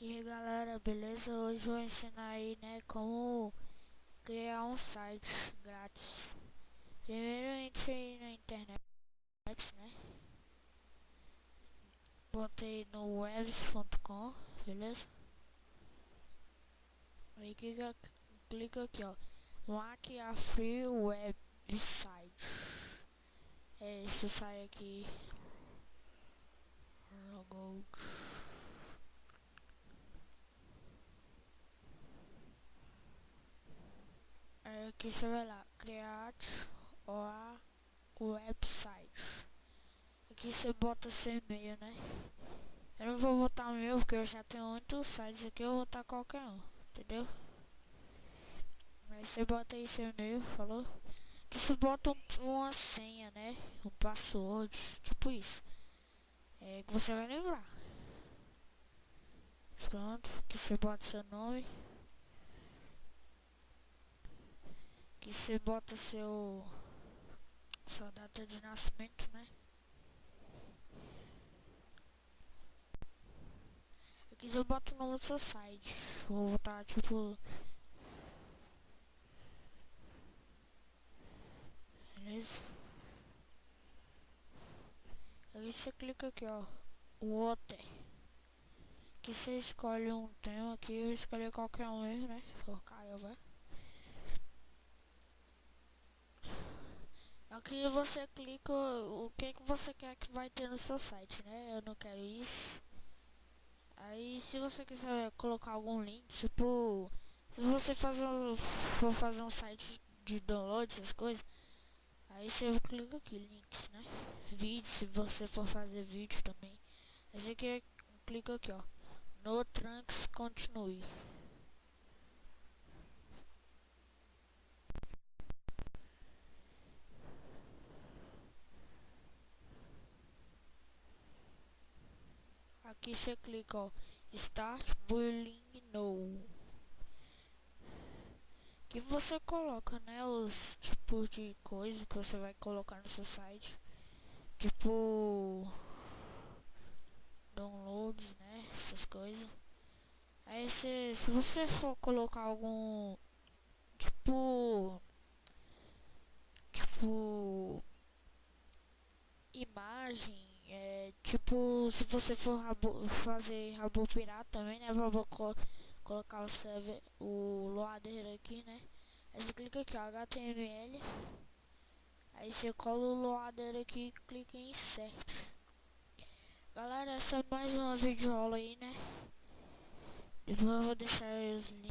E aí galera, beleza? Hoje eu vou ensinar aí, né, como criar um site grátis. Primeiro eu entrei na internet, né? Botei no webs.com, beleza? Aí clica aqui, ó. Marque a free website. É, você sai aqui. Logo. Aí aqui você vai lá, create a website. Aqui você bota seu e-mail, né? Eu não vou botar o meu porque eu já tenho muitos sites aqui, eu vou botar qualquer um, entendeu? Aí você bota aí seu e-mail, falou? Que você bota uma senha, né? Um password, tipo isso. É que você vai lembrar. Pronto, que você bota seu nome. Que você bota sua data de nascimento, né? Aqui você bota o nome do seu site. Vou botar tipo. Beleza? Aí você clica aqui, ó. Water. Que você escolhe um tema aqui, eu escolhi qualquer um mesmo, né? Porcaria, vai. Aqui você clica o que você quer que vai ter no seu site, né? Eu não quero isso. Aí se você quiser colocar algum link, tipo, se você for fazer um site de download, essas coisas, aí você clica aqui, links, né? Vídeo, se você for fazer vídeo também. Aí você clica aqui, ó. No Trunks continue. Aqui você clica, ó. Start Bullying No. Que você coloca, né, os tipos de coisa que você vai colocar no seu site, tipo downloads, né, essas coisas. Aí se você for colocar algum tipo tipo imagem, tipo se você for fazer rabo pirata também, né, colocar o server, o loader aqui, né. Aí você clica aqui, ó, HTML. Aí você cola o loader aqui e clica em insert. Galera, essa é mais uma videoaula aí, né? Depois eu vou deixar os links.